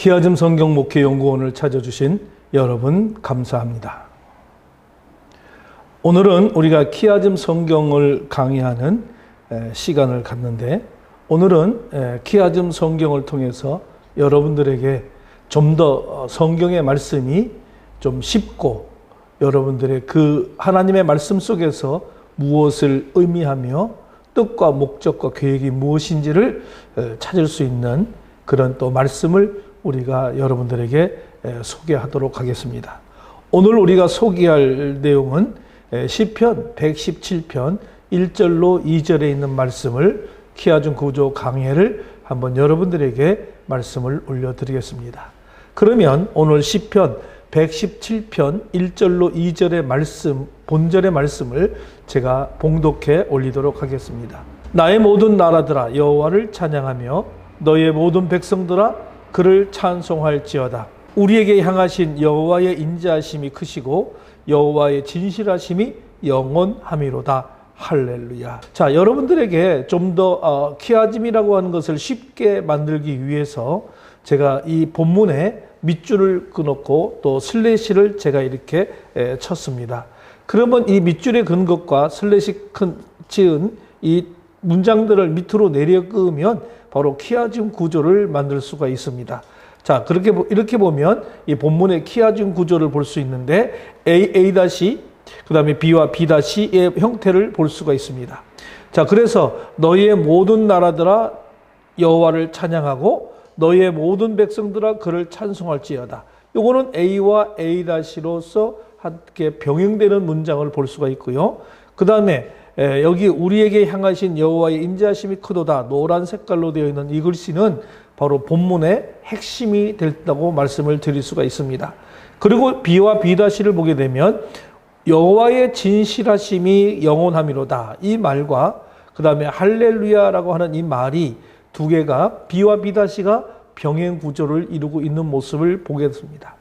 키아즘 성경 목회 연구원을 찾아주신 여러분 감사합니다. 오늘은 우리가 키아즘 성경을 강의하는 시간을 갖는데, 오늘은 키아즘 성경을 통해서 여러분들에게 좀 더 성경의 말씀이 좀 쉽고 여러분들의 그 하나님의 말씀 속에서 무엇을 의미하며 뜻과 목적과 계획이 무엇인지를 찾을 수 있는 그런 또 말씀을 우리가 여러분들에게 소개하도록 하겠습니다. 오늘 우리가 소개할 내용은 시편 117편 1절로 2절에 있는 말씀을 키아즘 구조 강해를 한번 여러분들에게 말씀을 올려드리겠습니다. 그러면 오늘 시편 117편 1절로 2절의 말씀, 본절의 말씀을 제가 봉독해 올리도록 하겠습니다. 나의 모든 나라들아 여호와를 찬양하며 너의 모든 백성들아 그를 찬송할지어다. 우리에게 향하신 여호와의 인자하심이 크시고 여호와의 진실하심이 영원함이로다. 할렐루야. 자, 여러분들에게 좀 더 키아즘이라고 하는 것을 쉽게 만들기 위해서 제가 이 본문에 밑줄을 끊었고 또 슬래시를 제가 이렇게 쳤습니다. 그러면 이 밑줄에 근 것과 슬래시 지은 이 문장들을 밑으로 내려 그으면 바로 키아즘 구조를 만들 수가 있습니다. 자, 이렇게 보면 이 본문의 키아즘 구조를 볼 수 있는데 A' 그 다음에 B와 B'의 형태를 볼 수가 있습니다. 자, 그래서 너희의 모든 나라들아 여호와를 찬양하고 너희의 모든 백성들아 그를 찬송할지어다. 요거는 A와 A'로서 함께 병행되는 문장을 볼 수가 있고요. 그 다음에 여기 우리에게 향하신 여호와의 인자하심이 크도다. 노란 색깔로 되어 있는 이 글씨는 바로 본문의 핵심이 된다고 말씀을 드릴 수가 있습니다. 그리고 B와 B'를 보게 되면 여호와의 진실하심이 영원함이로다. 이 말과 그 다음에 할렐루야라고 하는 이 말이 두 개가 B와 B'가 병행 구조를 이루고 있는 모습을 보게 됩니다.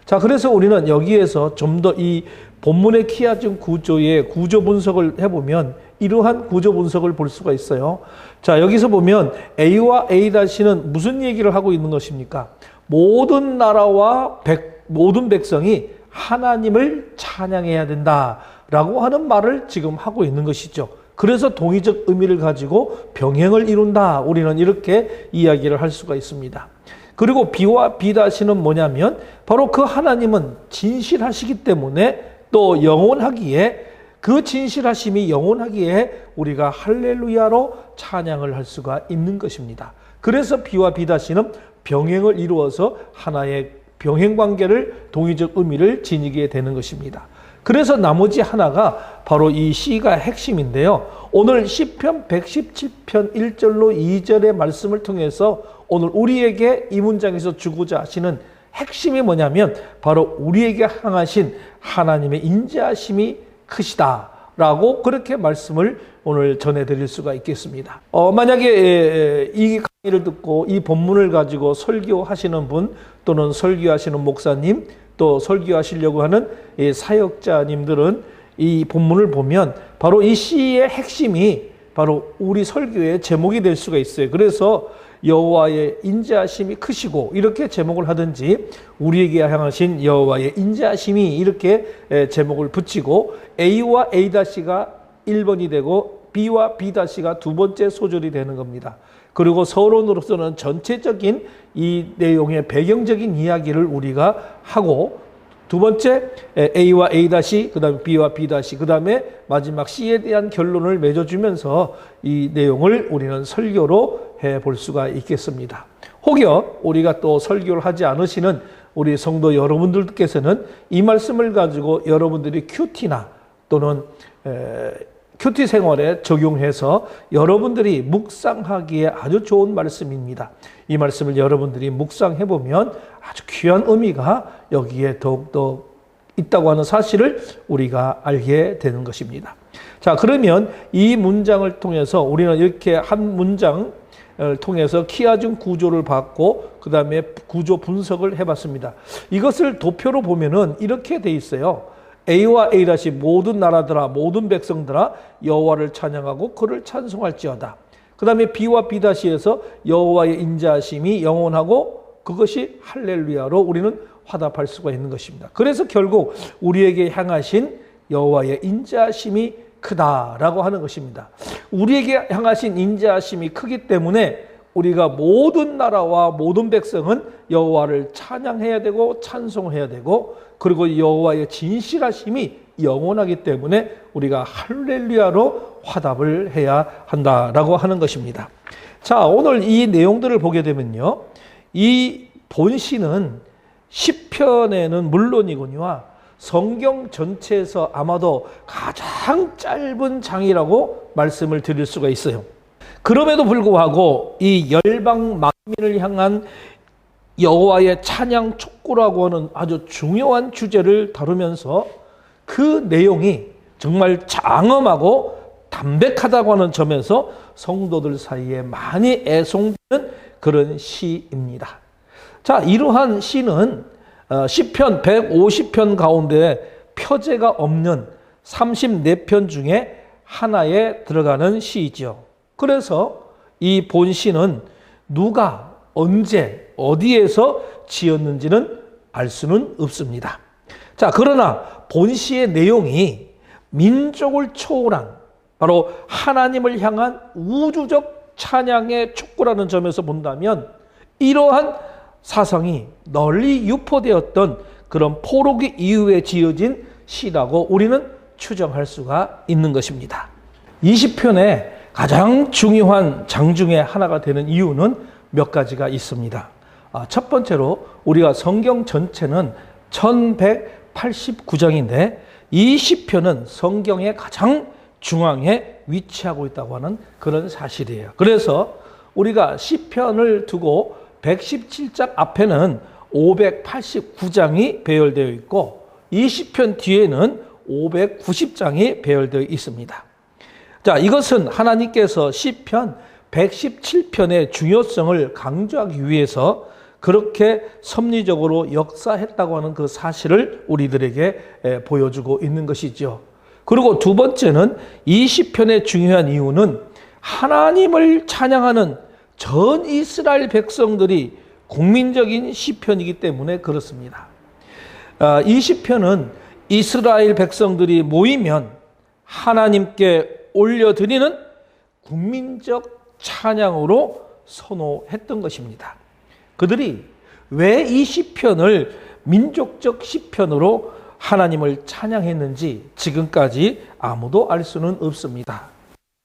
자, 그래서 우리는 여기에서 좀 더 이 본문의 키아즘 구조의 구조 분석을 해보면 이러한 구조 분석을 볼 수가 있어요. 자, 여기서 보면 A와 A'는 무슨 얘기를 하고 있는 것입니까? 모든 나라와 모든 백성이 하나님을 찬양해야 된다라고 하는 말을 지금 하고 있는 것이죠. 그래서 동의적 의미를 가지고 병행을 이룬다. 우리는 이렇게 이야기를 할 수가 있습니다. 그리고 B와 B'는 뭐냐면 바로 그 하나님은 진실하시기 때문에 또 영원하기에 그 진실하심이 영원하기에 우리가 할렐루야로 찬양을 할 수가 있는 것입니다. 그래서 B와 B'는 병행을 이루어서 하나의 병행 관계를 동의적 의미를 지니게 되는 것입니다. 그래서 나머지 하나가 바로 이 C가 핵심인데요. 오늘 시편 117편 1절로 2절의 말씀을 통해서 오늘 우리에게 이 문장에서 주고자 하시는 핵심이 뭐냐면 바로 우리에게 향하신 하나님의 인자하심이 크시다 라고 그렇게 말씀을 오늘 전해드릴 수가 있겠습니다. 만약에 이 강의를 듣고 이 본문을 가지고 설교하시는 분 또는 설교하시는 목사님 또 설교하시려고 하는 이 사역자님들은 이 본문을 보면 바로 이 시의 핵심이 바로 우리 설교의 제목이 될 수가 있어요. 그래서 여호와의 인자하심이 크시고 이렇게 제목을 하든지 우리에게 향하신 여호와의 인자하심이 이렇게 제목을 붙이고 A와 A'가 1번이 되고 B와 B'가 두 번째 소절이 되는 겁니다. 그리고 서론으로서는 전체적인 이 내용의 배경적인 이야기를 우리가 하고 두 번째 A와 A-, 그 다음에 B와 B-, 그 다음에 마지막 C에 대한 결론을 맺어주면서 이 내용을 우리는 설교로 해볼 수가 있겠습니다. 혹여 우리가 또 설교를 하지 않으시는 우리 성도 여러분들께서는 이 말씀을 가지고 여러분들이 큐티나 또는 큐티 생활에 적용해서 여러분들이 묵상하기에 아주 좋은 말씀입니다. 이 말씀을 여러분들이 묵상해보면 아주 귀한 의미가 여기에 더욱더 있다고 하는 사실을 우리가 알게 되는 것입니다. 자, 그러면 이 문장을 통해서 우리는 이렇게 한 문장을 통해서 키아즘 구조를 봤고 그 다음에 구조 분석을 해봤습니다. 이것을 도표로 보면은 이렇게 돼 있어요. A와 A- 모든 나라들아 모든 백성들아 여호와를 찬양하고 그를 찬송할지어다. 그 다음에 B와 B-에서 여호와의 인자하심이 영원하고 그것이 할렐루야로 우리는 화답할 수가 있는 것입니다. 그래서 결국 우리에게 향하신 여호와의 인자하심이 크다라고 하는 것입니다. 우리에게 향하신 인자하심이 크기 때문에 우리가 모든 나라와 모든 백성은 여호와를 찬양해야 되고 찬송해야 되고, 그리고 여호와의 진실하심이 영원하기 때문에 우리가 할렐루야로 화답을 해야 한다라고 하는 것입니다. 자, 오늘 이 내용들을 보게 되면요, 이 본시는 시편에는 물론이거니와 성경 전체에서 아마도 가장 짧은 장이라고 말씀을 드릴 수가 있어요. 그럼에도 불구하고 이 열방 만민을 향한 여호와의 찬양 촉구라고 하는 아주 중요한 주제를 다루면서 그 내용이 정말 장엄하고 담백하다고 하는 점에서 성도들 사이에 많이 애송되는 그런 시입니다. 자, 이러한 시는 시편 150편 가운데 표제가 없는 34편 중에 하나에 들어가는 시이죠. 그래서 이 본시는 누가 언제 어디에서 지었는지는 알 수는 없습니다. 자, 그러나 본시의 내용이 민족을 초월한 바로 하나님을 향한 우주적 찬양의 촉구라는 점에서 본다면 이러한 사상이 널리 유포되었던 그런 포로기 이후에 지어진 시라고 우리는 추정할 수가 있는 것입니다. 20편의 가장 중요한 장 중에 하나가 되는 이유는 몇 가지가 있습니다. 첫 번째로 우리가 성경 전체는 1189장인데 이 시편은 성경의 가장 중앙에 위치하고 있다고 하는 그런 사실이에요. 그래서 우리가 시편을 두고 117장 앞에는 589장이 배열되어 있고 이 시편 뒤에는 590장이 배열되어 있습니다. 자, 이것은 하나님께서 시편 117편의 중요성을 강조하기 위해서 그렇게 섭리적으로 역사했다고 하는 그 사실을 우리들에게 보여주고 있는 것이죠. 그리고 두 번째는 이 시편의 중요한 이유는 하나님을 찬양하는 전 이스라엘 백성들이 국민적인 시편이기 때문에 그렇습니다. 이 시편은 이스라엘 백성들이 모이면 하나님께 올려드리는 국민적 찬양으로 선호했던 것입니다. 그들이 왜 이 시편을 민족적 시편으로 하나님을 찬양했는지 지금까지 아무도 알 수는 없습니다.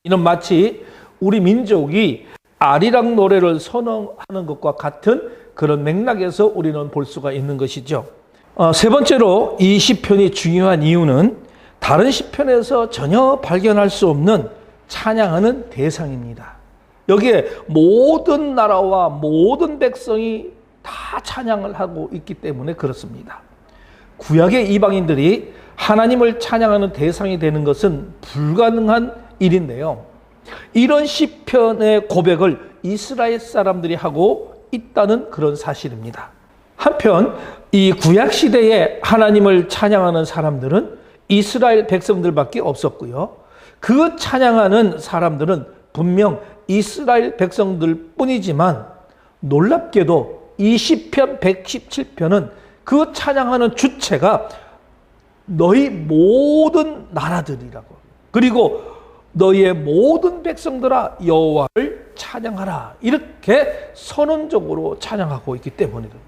이는 마치 우리 민족이 아리랑 노래를 선호하는 것과 같은 그런 맥락에서 우리는 볼 수가 있는 것이죠. 세 번째로 이 시편이 중요한 이유는 다른 시편에서 전혀 발견할 수 없는 찬양하는 대상입니다. 여기에 모든 나라와 모든 백성이 다 찬양을 하고 있기 때문에 그렇습니다. 구약의 이방인들이 하나님을 찬양하는 대상이 되는 것은 불가능한 일인데요. 이런 시편의 고백을 이스라엘 사람들이 하고 있다는 그런 사실입니다. 한편 이 구약 시대에 하나님을 찬양하는 사람들은 이스라엘 백성들밖에 없었고요. 그 찬양하는 사람들은 분명 이스라엘 백성들 뿐이지만 놀랍게도 이 시편 117편은 그 찬양하는 주체가 너희 모든 나라들이라고, 그리고 너희의 모든 백성들아 여호와를 찬양하라, 이렇게 선언적으로 찬양하고 있기 때문입니다.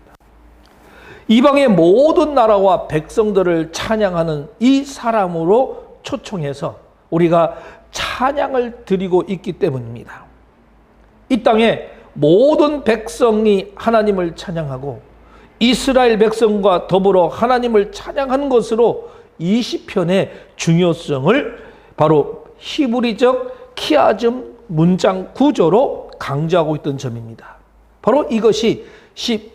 이방의 모든 나라와 백성들을 찬양하는 이 사람으로 초청해서 우리가 찬양을 드리고 있기 때문입니다. 이 땅에 모든 백성이 하나님을 찬양하고 이스라엘 백성과 더불어 하나님을 찬양하는 것으로 이 시편의 중요성을 바로 히브리적 키아즘 문장 구조로 강조하고 있던 점입니다. 바로 이것이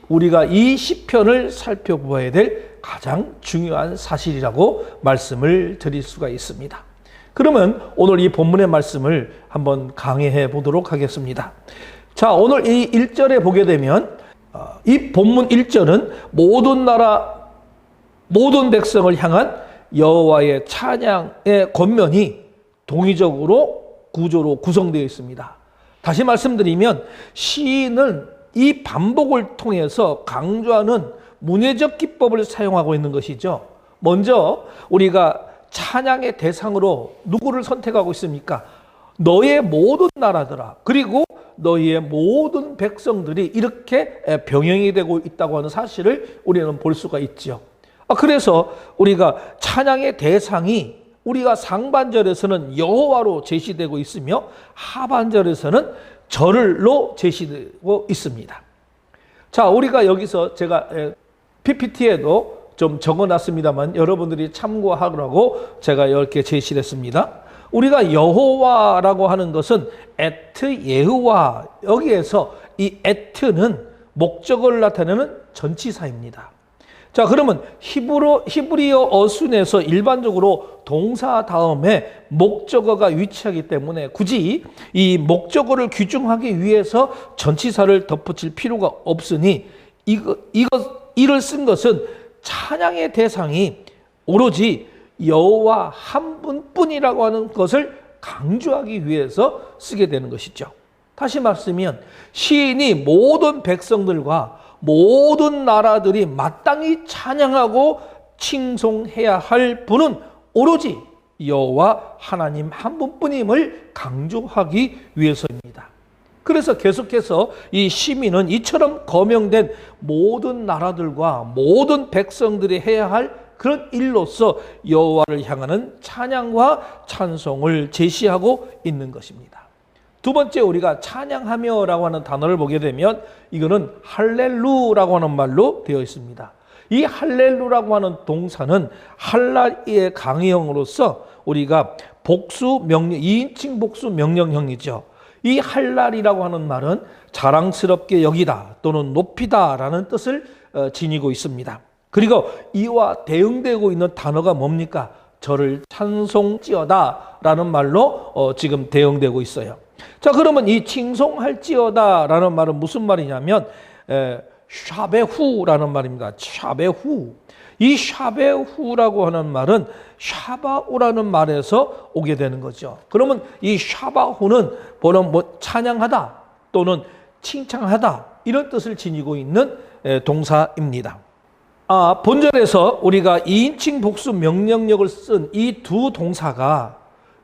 우리가 이 시편을 살펴보아야 될 가장 중요한 사실이라고 말씀을 드릴 수가 있습니다. 그러면 오늘 이 본문의 말씀을 한번 강의해 보도록 하겠습니다. 자, 오늘 이 1절에 보게 되면 이 본문 1절은 모든 나라 모든 백성을 향한 여호와의 찬양의 권면이 동의적으로 구조로 구성되어 있습니다. 다시 말씀드리면 시인은 이 반복을 통해서 강조하는 문해적 기법을 사용하고 있는 것이죠. 먼저 우리가 찬양의 대상으로 누구를 선택하고 있습니까? 너의 모든 나라들아, 그리고 너희의 모든 백성들이 이렇게 병행이 되고 있다고 하는 사실을 우리는 볼 수가 있죠. 그래서 우리가 찬양의 대상이 우리가 상반절에서는 여호와로 제시되고 있으며 하반절에서는 절로 제시되고 있습니다. 자, 우리가 여기서 제가 PPT에도 좀 적어놨습니다만 여러분들이 참고하라고 제가 이렇게 제시를 했습니다. 우리가 여호와라고 하는 것은 에트 예후와, 여기에서 이 에트는 목적을 나타내는 전치사입니다. 자, 그러면 히브리어 어순에서 일반적으로 동사 다음에 목적어가 위치하기 때문에 굳이 이 목적어를 규정하기 위해서 전치사를 덧붙일 필요가 없으니 이를 쓴 것은 찬양의 대상이 오로지 여호와 한 분뿐이라고 하는 것을 강조하기 위해서 쓰게 되는 것이죠. 다시 말씀하면 시인이 모든 백성들과 모든 나라들이 마땅히 찬양하고 칭송해야 할 분은 오로지 여호와 하나님 한 분뿐임을 강조하기 위해서입니다. 그래서 계속해서 이 시민은 이처럼 거명된 모든 나라들과 모든 백성들이 해야 할 그런 일로서 여호와를 향하는 찬양과 찬송을 제시하고 있는 것입니다. 두 번째, 우리가 찬양하며라고 하는 단어를 보게 되면 이거는 할렐루라고 하는 말로 되어 있습니다. 이 할렐루라고 하는 동사는 할랄의 강의형으로서 우리가 복수 명령, 2인칭 복수 명령형이죠. 이 할랄이라고 하는 말은 자랑스럽게 여기다 또는 높이다라는 뜻을 지니고 있습니다. 그리고 이와 대응되고 있는 단어가 뭡니까? 저를 찬송찌어다라는 말로 지금 대응되고 있어요. 자, 그러면 이 칭송할지어다라는 말은 무슨 말이냐면 샤베후라는 말입니다. 샤베후. 이 샤베후라고 하는 말은 샤바우라는 말에서 오게 되는 거죠. 그러면 이 샤바후는 보는 찬양하다 또는 칭찬하다 이런 뜻을 지니고 있는 동사입니다. 본절에서 우리가 2인칭 복수 명령력을 쓴 이 두 동사가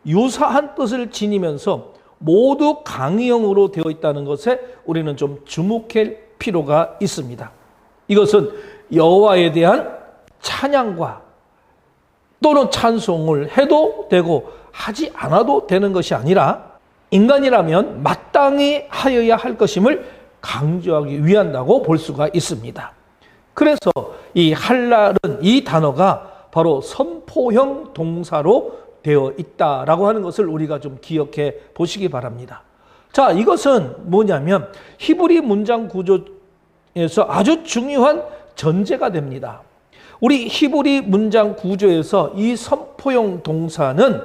유사한 뜻을 지니면서 모두 강의형으로 되어 있다는 것에 우리는 좀 주목할 필요가 있습니다. 이것은 여호와에 대한 찬양과 또는 찬송을 해도 되고 하지 않아도 되는 것이 아니라 인간이라면 마땅히 하여야 할 것임을 강조하기 위한다고 볼 수가 있습니다. 그래서 이 할랄은 이 단어가 바로 선포형 동사로 되어 있다라고 하는 것을 우리가 좀 기억해 보시기 바랍니다. 자, 이것은 뭐냐면 히브리 문장 구조에서 아주 중요한 전제가 됩니다. 우리 히브리 문장 구조에서 이 선포형 동사는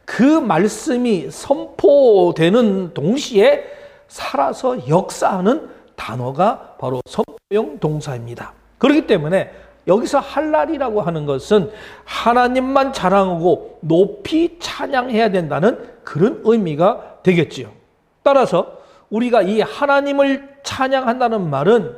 그 말씀이 선포되는 동시에 살아서 역사하는 단어가 바로 선포형 동사입니다. 그렇기 때문에 여기서 할랄이라고 하는 것은 하나님만 자랑하고 높이 찬양해야 된다는 그런 의미가 되겠지요. 따라서 우리가 이 하나님을 찬양한다는 말은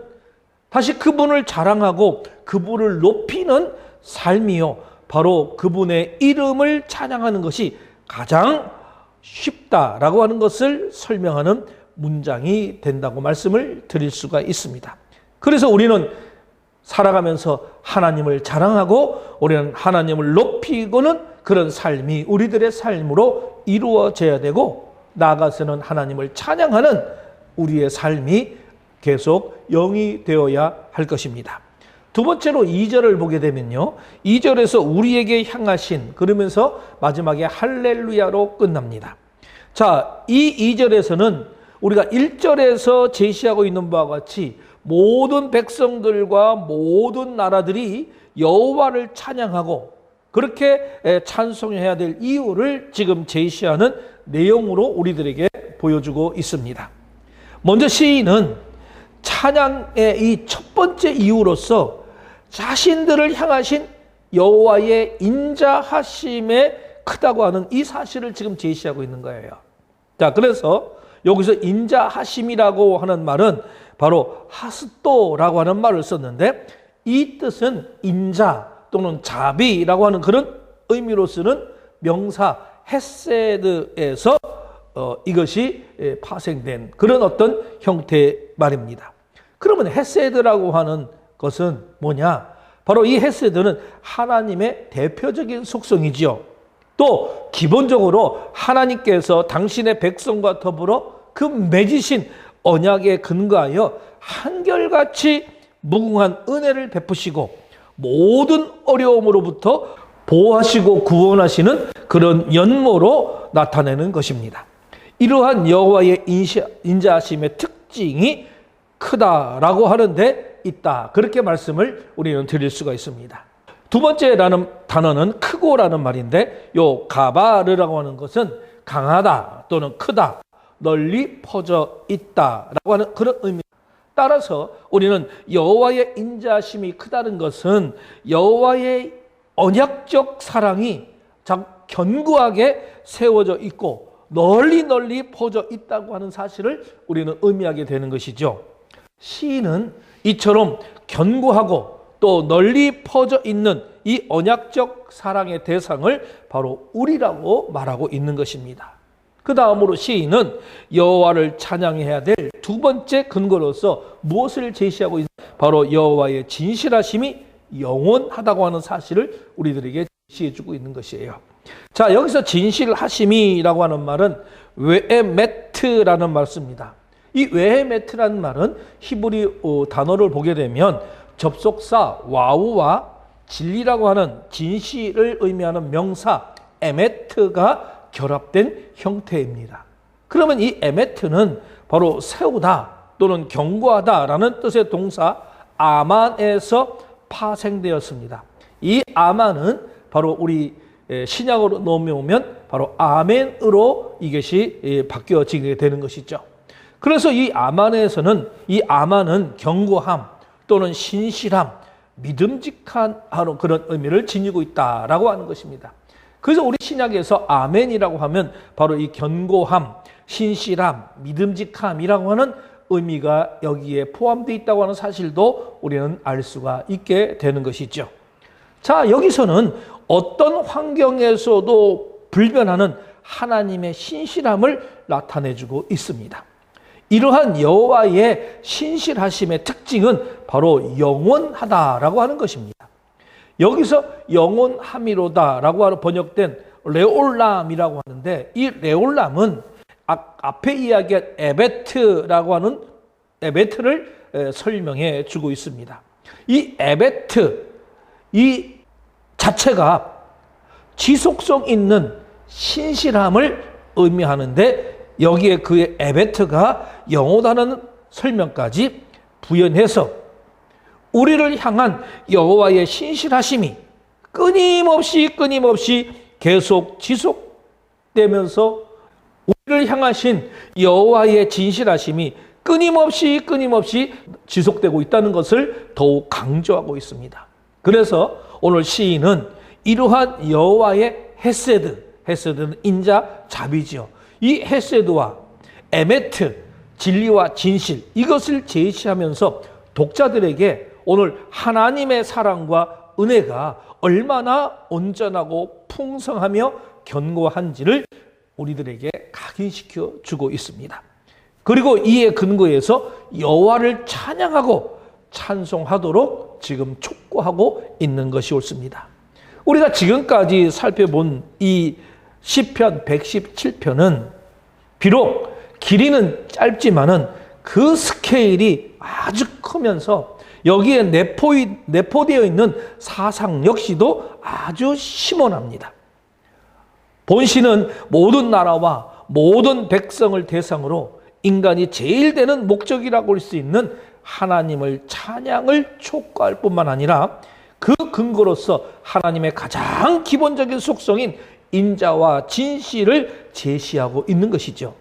다시 그분을 자랑하고 그분을 높이는 삶이요, 바로 그분의 이름을 찬양하는 것이 가장 쉽다라고 하는 것을 설명하는 문장이 된다고 말씀을 드릴 수가 있습니다. 그래서 우리는 살아가면서 하나님을 자랑하고 우리는 하나님을 높이고는 그런 삶이 우리들의 삶으로 이루어져야 되고, 나아가서는 하나님을 찬양하는 우리의 삶이 계속 영이 되어야 할 것입니다. 두 번째로 2절을 보게 되면요, 2절에서 우리에게 향하신, 그러면서 마지막에 할렐루야로 끝납니다. 자, 이 2절에서는 우리가 1절에서 제시하고 있는 바와 같이 모든 백성들과 모든 나라들이 여호와를 찬양하고 그렇게 찬송해야 될 이유를 지금 제시하는 내용으로 우리들에게 보여주고 있습니다. 먼저 시인은 찬양의 이 첫 번째 이유로서 자신들을 향하신 여호와의 인자하심에 크다고 하는 이 사실을 지금 제시하고 있는 거예요. 자, 그래서 여기서 인자하심이라고 하는 말은 바로 하스토라고 하는 말을 썼는데, 이 뜻은 인자 또는 자비라고 하는 그런 의미로 쓰는 명사 헤세드에서 이것이 파생된 그런 어떤 형태의 말입니다. 그러면 헤세드라고 하는 것은 뭐냐? 바로 이 헤세드는 하나님의 대표적인 속성이지요. 또 기본적으로 하나님께서 당신의 백성과 더불어 그 맺으신 언약에 근거하여 한결같이 무궁한 은혜를 베푸시고 모든 어려움으로부터 보호하시고 구원하시는 그런 연모로 나타내는 것입니다. 이러한 여호와의 인자하심의 특징이 크다라고 하는데 있다, 그렇게 말씀을 우리는 드릴 수가 있습니다. 두 번째라는 단어는 크고라는 말인데, 요 가바르라고 하는 것은 강하다 또는 크다, 널리 퍼져 있다라고 하는 그런 의미입니다. 따라서 우리는 여호와의 인자하심이 크다는 것은 여호와의 언약적 사랑이 견고하게 세워져 있고 널리 퍼져 있다고 하는 사실을 우리는 의미하게 되는 것이죠. 시인은 이처럼 견고하고 또 널리 퍼져 있는 이 언약적 사랑의 대상을 바로 우리라고 말하고 있는 것입니다. 그 다음으로 시인은 여호와를 찬양해야 될 두 번째 근거로서 무엇을 제시하고 있는, 바로 여호와의 진실하심이 영원하다고 하는 사실을 우리들에게 제시해주고 있는 것이에요. 자, 여기서 진실하심이라고 하는 말은 웨에메트라는 말을 씁니다. 이 웨에메트라는 말은 히브리 단어를 보게 되면 접속사 와우와 진리라고 하는 진실을 의미하는 명사 에메트가 결합된 형태입니다. 그러면 이 에메트는 바로 세우다 또는 견고하다라는 뜻의 동사 아만에서 파생되었습니다. 이 아만은 바로 우리 신약으로 넘어오면 바로 아멘으로 이것이 바뀌어지게 되는 것이죠. 그래서 이 아만에서는 이 아만은 견고함 또는 신실함, 믿음직한 그런 의미를 지니고 있다라고 하는 것입니다. 그래서 우리 신약에서 아멘이라고 하면 바로 이 견고함, 신실함, 믿음직함이라고 하는 의미가 여기에 포함되어 있다고 하는 사실도 우리는 알 수가 있게 되는 것이죠. 자, 여기서는 어떤 환경에서도 불변하는 하나님의 신실함을 나타내주고 있습니다. 이러한 여호와의 신실하심의 특징은 바로 영원하다라고 하는 것입니다. 여기서 영원함이로다라고 하는 번역된 레올람이라고 하는데, 이 레올람은 앞에 이야기한 에베트라고 하는 에베트를 설명해 주고 있습니다. 이 에베트, 이 자체가 지속성 있는 신실함을 의미하는데, 여기에 그의 에베트가 영원하다는 설명까지 부연해서 우리를 향한 여호와의 신실하심이 끊임없이 계속 지속되면서 우리를 향하신 여호와의 진실하심이 끊임없이 지속되고 있다는 것을 더욱 강조하고 있습니다. 그래서 오늘 시인은 이러한 여호와의 헤세드는 인자, 자비지요. 이 헤세드와 에메트, 진리와 진실, 이것을 제시하면서 독자들에게 오늘 하나님의 사랑과 은혜가 얼마나 온전하고 풍성하며 견고한지를 우리들에게 각인시켜 주고 있습니다. 그리고 이에 근거해서 여호와를 찬양하고 찬송하도록 지금 촉구하고 있는 것이 옳습니다. 우리가 지금까지 살펴본 이 시편 117편은 비록 길이는 짧지만은 그 스케일이 아주 크면서 여기에 내포되어 있는 사상 역시도 아주 심오합니다. 본시는 모든 나라와 모든 백성을 대상으로 인간이 제일 되는 목적이라고 할 수 있는 하나님을 찬양을 촉구할 뿐만 아니라 그 근거로서 하나님의 가장 기본적인 속성인 인자와 진실을 제시하고 있는 것이죠.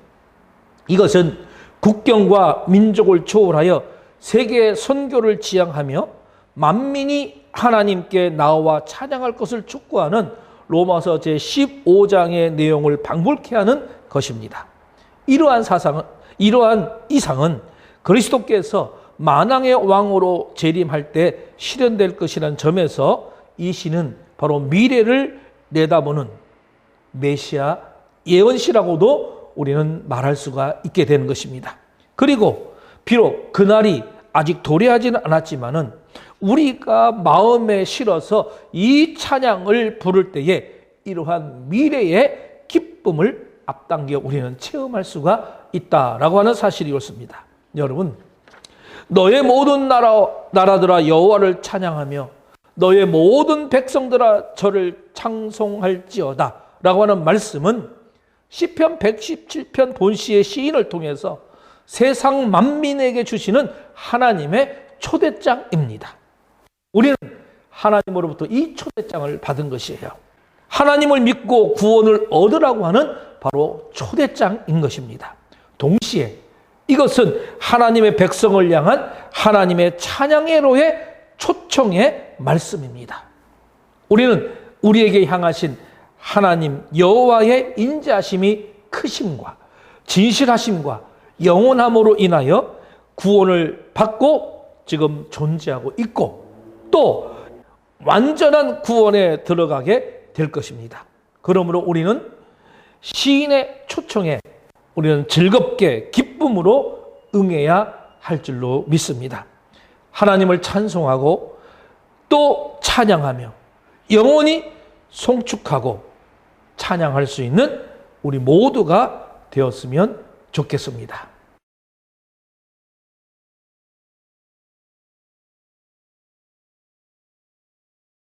이것은 국경과 민족을 초월하여 세계 선교를 지향하며 만민이 하나님께 나와 찬양할 것을 촉구하는 로마서 제15장의 내용을 방불케 하는 것입니다. 이러한 이상은 그리스도께서 만왕의 왕으로 재림할 때 실현될 것이라는 점에서 이 시는 바로 미래를 내다보는 메시아 예언시라고도 우리는 말할 수가 있게 되는 것입니다. 그리고 비록 그날이 아직 도래하지는 않았지만은 우리가 마음에 실어서 이 찬양을 부를 때에 이러한 미래의 기쁨을 앞당겨 우리는 체험할 수가 있다라고 하는 사실이 옳습니다. 여러분, 너의 모든 나라들아 여호와를 찬양하며 너의 모든 백성들아 저를 찬송할지어다 라고 하는 말씀은 시편 117편 본시의 시인을 통해서 세상 만민에게 주시는 하나님의 초대장입니다. 우리는 하나님으로부터 이 초대장을 받은 것이에요. 하나님을 믿고 구원을 얻으라고 하는 바로 초대장인 것입니다. 동시에 이것은 하나님의 백성을 향한 하나님의 찬양회로의 초청의 말씀입니다. 우리는 우리에게 향하신 하나님 여호와의 인자하심이 크심과 진실하심과 영원함으로 인하여 구원을 받고 지금 존재하고 있고 또 완전한 구원에 들어가게 될 것입니다. 그러므로 우리는 시인의 초청에 우리는 즐겁게 기쁨으로 응해야 할 줄로 믿습니다. 하나님을 찬송하고 또 찬양하며 영원히 송축하고 찬양할 수 있는 우리 모두가 되었으면 좋겠습니다.